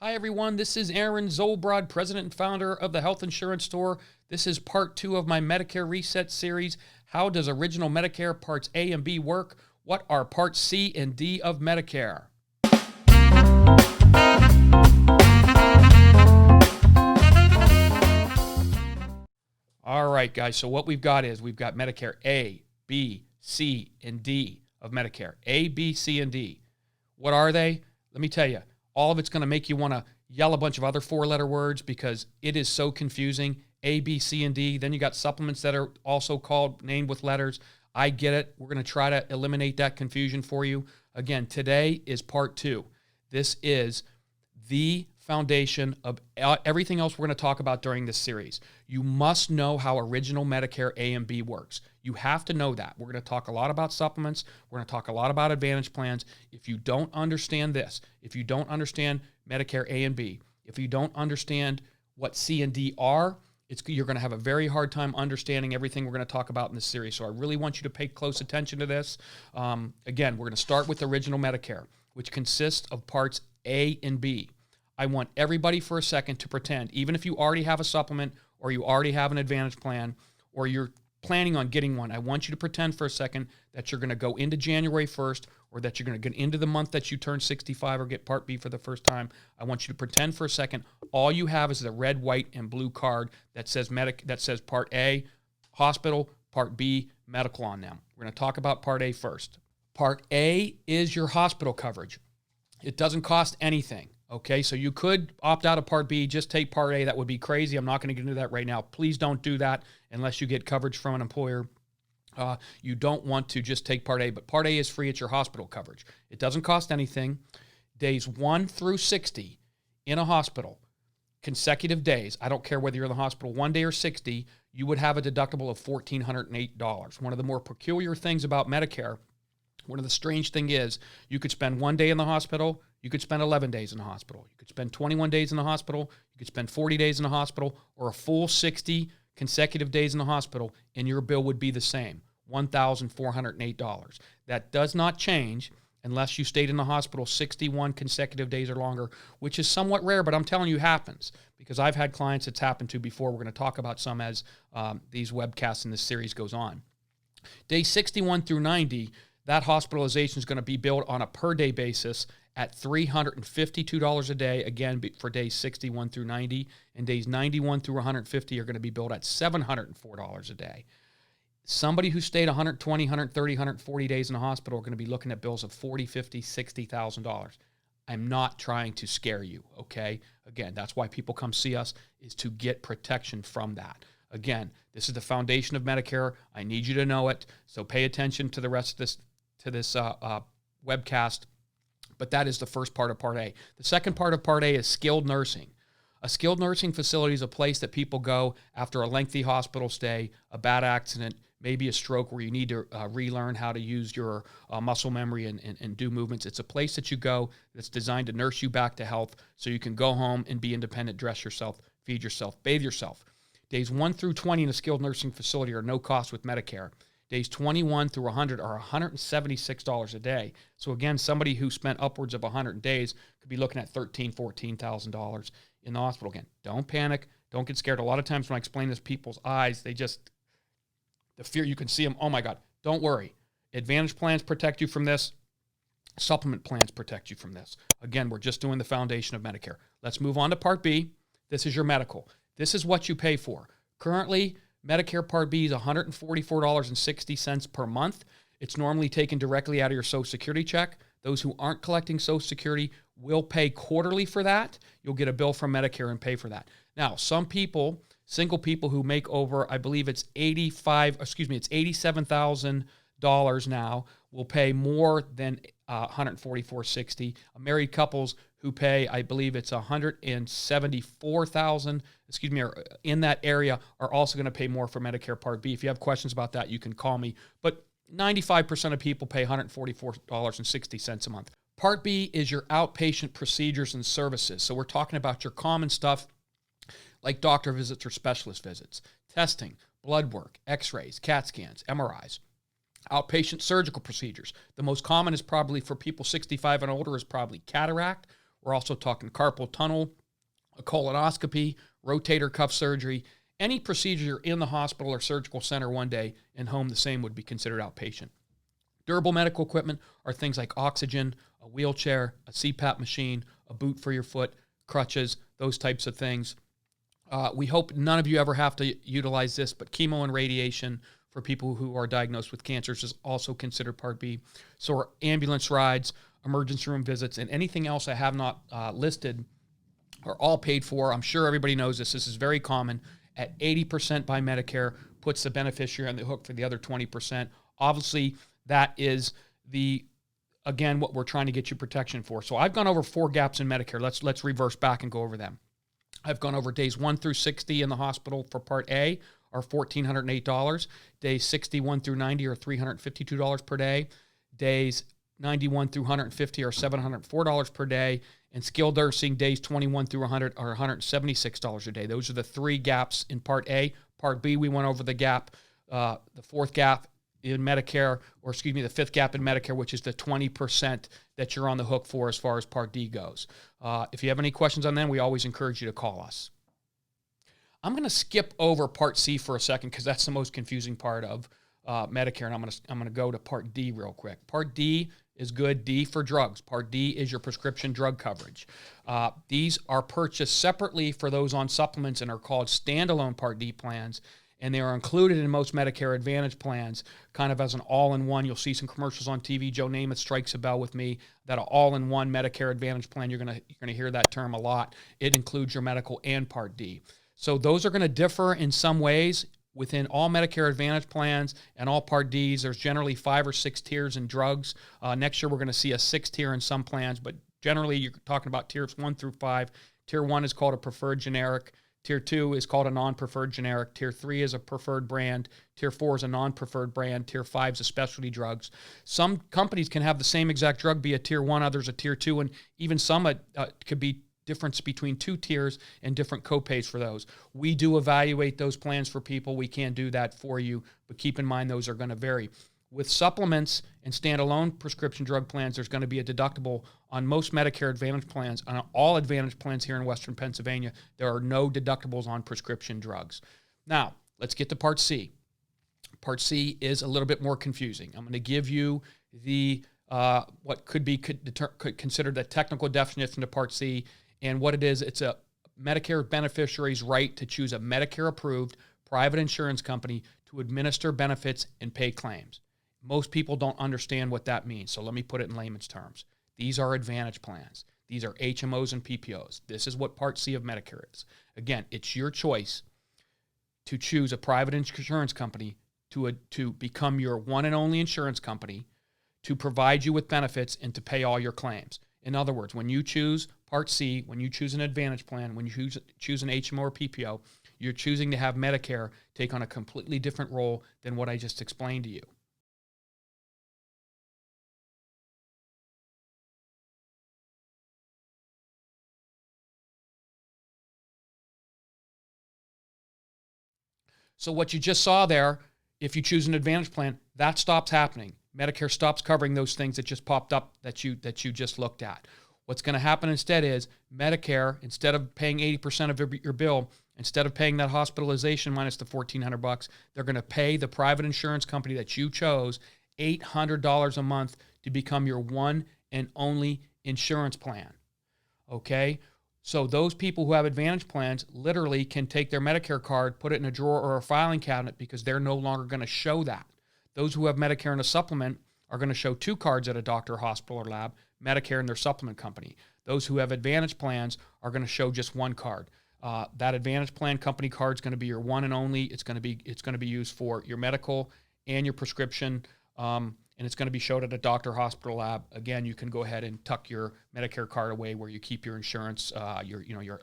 Hi, everyone. This is Aaron Zolbrod, president and founder of the Health Insurance Store. This is part 2 of my Medicare Reset Series. How does original Medicare Parts A and B work? What are Parts C and D of Medicare? All right, guys. So what we've got is we've got Medicare A, B, C, and D of Medicare. A, B, C, and D. What are they? Let me tell you. All of it's going to make you want to yell a bunch of other four-letter words because it is so confusing. A, B, C, and D. Then you got supplements that are also named with letters. I get it. We're going to try to eliminate that confusion for you. Again, today is part 2. This is the foundation of everything else we're going to talk about during this series. You must know how original Medicare A and B works. You have to know that. We're going to talk a lot about supplements. We're going to talk a lot about Advantage plans. If you don't understand this, if you don't understand Medicare A and B, if you don't understand what C and D are, you're going to have a very hard time understanding everything we're going to talk about in this series. So I really want you to pay close attention to this. Again, we're going to start with original Medicare, which consists of parts A and B. I want everybody for a second to pretend, even if you already have a supplement or you already have an Advantage plan or you're planning on getting one, I want you to pretend for a second that you're going to go into January 1st or that you're going to get into the month that you turn 65 or get Part B for the first time. I want you to pretend for a second all you have is the red, white, and blue card that says Part A, hospital, Part B, medical on them. We're going to talk about Part A first. Part A is your hospital coverage. It doesn't cost anything. Okay, so you could opt out of Part B, just take Part A. That would be crazy. I'm not going to get into that right now. Please don't do that unless you get coverage from an employer. You don't want to just take Part A, but Part A is free. It's your hospital coverage. It doesn't cost anything. Days 1 through 60 in a hospital, consecutive days, I don't care whether you're in the hospital 1 day or 60, you would have a deductible of $1,408. One of the more peculiar things about Medicare, one of the strange things is you could spend 1 day in the hospital, you could spend 11 days in the hospital, you could spend 21 days in the hospital, you could spend 40 days in the hospital, or a full 60 consecutive days in the hospital, and your bill would be the same, $1,408. That does not change unless you stayed in the hospital 61 consecutive days or longer, which is somewhat rare, but I'm telling you happens because I've had clients it's happened to before. We're going to talk about some as these webcasts in this series goes on. Day 61 through 90, that hospitalization is going to be billed on a per-day basis at $352 a day, again, for days 61 through 90, and days 91 through 150 are going to be billed at $704 a day. Somebody who stayed 120, 130, 140 days in the hospital are going to be looking at bills of $40,000, $50,000, $60,000. I'm not trying to scare you, okay? Again, that's why people come see us, is to get protection from that. Again, this is the foundation of Medicare. I need you to know it, so pay attention to the rest of this webcast. But that is the first part of Part A. The second part of Part A is skilled nursing. A skilled nursing facility is a place that people go after a lengthy hospital stay, a bad accident, maybe a stroke where you need to relearn how to use your muscle memory and do movements. It's a place that you go that's designed to nurse you back to health so you can go home and be independent, dress yourself, feed yourself, bathe yourself. Days 1 through 20 in a skilled nursing facility are no cost with Medicare. Days 21 through 100 are $176 a day. So again, somebody who spent upwards of 100 days could be looking at $13,000, $14,000 in the hospital. Again, don't panic. Don't get scared. A lot of times when I explain this, people's eyes, the fear, you can see them. Oh my God, don't worry. Advantage plans protect you from this. Supplement plans protect you from this. Again, we're just doing the foundation of Medicare. Let's move on to Part B. This is your medical. This is what you pay for. Currently, Medicare Part B is $144.60 per month. It's normally taken directly out of your Social Security check. Those who aren't collecting Social Security will pay quarterly for that. You'll get a bill from Medicare and pay for that. Now, some people, single people who make over, I believe it's $87,000 now, will pay more than $144.60. Married couples who pay, I believe it's $174,000, or in that area, are also going to pay more for Medicare Part B. If you have questions about that, you can call me. But 95% of people pay $144.60 a month. Part B is your outpatient procedures and services. So we're talking about your common stuff like doctor visits or specialist visits, testing, blood work, x-rays, CAT scans, MRIs. Outpatient surgical procedures. The most common is probably for people 65 and older is probably cataract We're also talking carpal tunnel, a colonoscopy, rotator cuff surgery. Any procedure in the hospital or surgical center one day and home the same would be considered outpatient. Durable medical equipment are things like oxygen, a wheelchair, a CPAP machine, a boot for your foot, crutches, those types of things. We hope none of you ever have to utilize this, but chemo and radiation for people who are diagnosed with cancers is also considered Part B. So our ambulance rides, emergency room visits, and anything else I have not listed are all paid for. I'm sure everybody knows this. This is very common. At 80% by Medicare, puts the beneficiary on the hook for the other 20%. Obviously, that is again, what we're trying to get you protection for. So I've gone over 4 gaps in Medicare. Let's reverse back and go over them. I've gone over days 1 through 60 in the hospital for Part A are $1,408. Days 61 through 90 are $352 per day. Days 91 through 150 are $704 per day. And skilled nursing days 21 through 100 are $176 a day. Those are the 3 gaps in Part A. Part B, we went over the gap, the 4th gap in Medicare, the 5th gap in Medicare, which is the 20% that you're on the hook for as far as Part D goes. If you have any questions on that, we always encourage you to call us. I'm going to skip over Part C for a second because that's the most confusing part of Medicare, and I'm going to go to Part D real quick. Part D is good. D for drugs. Part D is your prescription drug coverage. These are purchased separately for those on supplements and are called standalone Part D plans, and they are included in most Medicare Advantage plans, kind of as an all-in-one. You'll see some commercials on TV. Joe Namath strikes a bell with me that an all-in-one Medicare Advantage plan. You're gonna hear that term a lot. It includes your medical and Part D. So those are going to differ in some ways within all Medicare Advantage plans and all Part Ds. There's generally 5 or 6 tiers in drugs. Next year we're going to see a 6th tier in some plans, but generally you're talking about tiers 1 through 5. Tier 1 is called a preferred generic. Tier 2 is called a non-preferred generic. Tier 3 is a preferred brand. Tier 4 is a non-preferred brand. Tier 5 is a specialty drugs. Some companies can have the same exact drug be a Tier 1, others a Tier 2, and even some could be difference between 2 tiers and different copays for those. We do evaluate those plans for people. We can't do that for you, but keep in mind those are going to vary. With supplements and standalone prescription drug plans, there's going to be a deductible on most Medicare Advantage plans. On all Advantage plans here in Western Pennsylvania, there are no deductibles on prescription drugs. Now, let's get to Part C. Part C is a little bit more confusing. I'm going to give you the what could be considered a technical definition of Part C. And what it is, it's a Medicare beneficiary's right to choose a Medicare-approved private insurance company to administer benefits and pay claims. Most people don't understand what that means, so let me put it in layman's terms. These are Advantage plans. These are HMOs and PPOs. This is what Part C of Medicare is. Again, it's your choice to choose a private insurance company to become your one and only insurance company, to provide you with benefits and to pay all your claims. In other words, when you choose Part C, when you choose an Advantage plan, when you choose an HMO or PPO, you're choosing to have Medicare take on a completely different role than what I just explained to you. So what you just saw there, if you choose an Advantage plan, that stops happening. Medicare stops covering those things that just popped up that you just looked at. What's going to happen instead is Medicare, instead of paying 80% of your bill, instead of paying that hospitalization minus the $1,400, they're going to pay the private insurance company that you chose $800 a month to become your one and only insurance plan. Okay? So those people who have Advantage plans literally can take their Medicare card, put it in a drawer or a filing cabinet because they're no longer going to show that. Those who have Medicare and a supplement are going to show 2 cards at a doctor, hospital, or lab, Medicare and their supplement company. Those who have Advantage plans are going to show just 1 card. That Advantage plan company card is going to be your one and only. It's going to be used for your medical and your prescription, and it's going to be showed at a doctor, hospital, lab. Again, you can go ahead and tuck your Medicare card away where you keep your insurance, your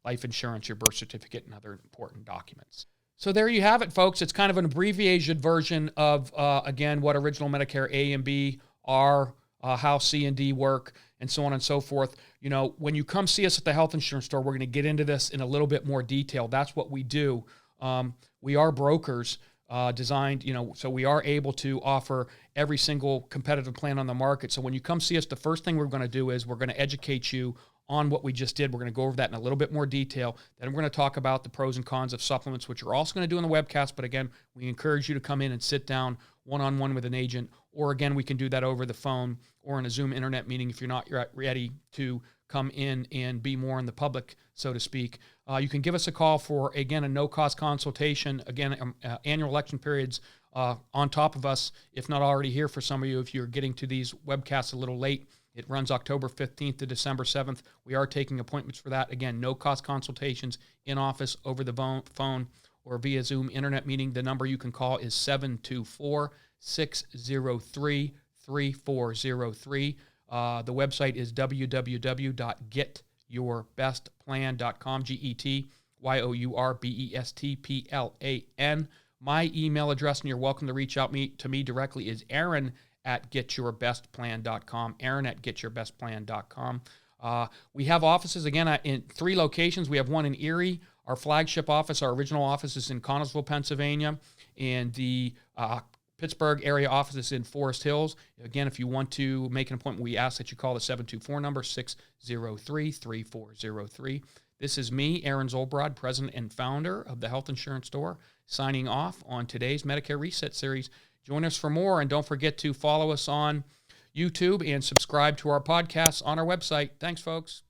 life insurance, your birth certificate, and other important documents. So there you have it, folks. It's kind of an abbreviated version of, again, what original Medicare A and B are, how C and D work, and so on and so forth. You know, when you come see us at the health insurance store, we're going to get into this in a little bit more detail. That's what we do. We are brokers designed, so we are able to offer every single competitive plan on the market. So when you come see us, the first thing we're going to do is we're going to educate you on what we just did. We're going to go over that in a little bit more detail. Then we're going to talk about the pros and cons of supplements, which we're also going to do in the webcast. But again, we encourage you to come in and sit down one-on-one with an agent. Or again, we can do that over the phone or in a Zoom internet meeting if you're not ready to come in and be more in the public, so to speak. You can give us a call for, again, a no-cost consultation. Again, annual election periods on top of us, if not already here for some of you, if you're getting to these webcasts a little late. It runs October 15th to December 7th. We are taking appointments for that. Again, no-cost consultations in office, over the phone, or via Zoom internet meeting. The number you can call is 724-603-3403. The website is www.getyourbestplan.com, GETYOURBESTPLAN. My email address, and you're welcome to reach out to me directly, is Aaron@getyourbestplan.com, Aaron@getyourbestplan.com. We have offices, again, in 3 locations. We have one in Erie. Our flagship office, our original office, is in Connellsville, Pennsylvania, and the Pittsburgh area office is in Forest Hills. Again, if you want to make an appointment, we ask that you call the 724 number, 603-3403. This is me, Aaron Zolbrod, president and founder of the Health Insurance Store, signing off on today's Medicare Reset Series. Join us for more, and don't forget to follow us on YouTube and subscribe to our podcasts on our website. Thanks, folks.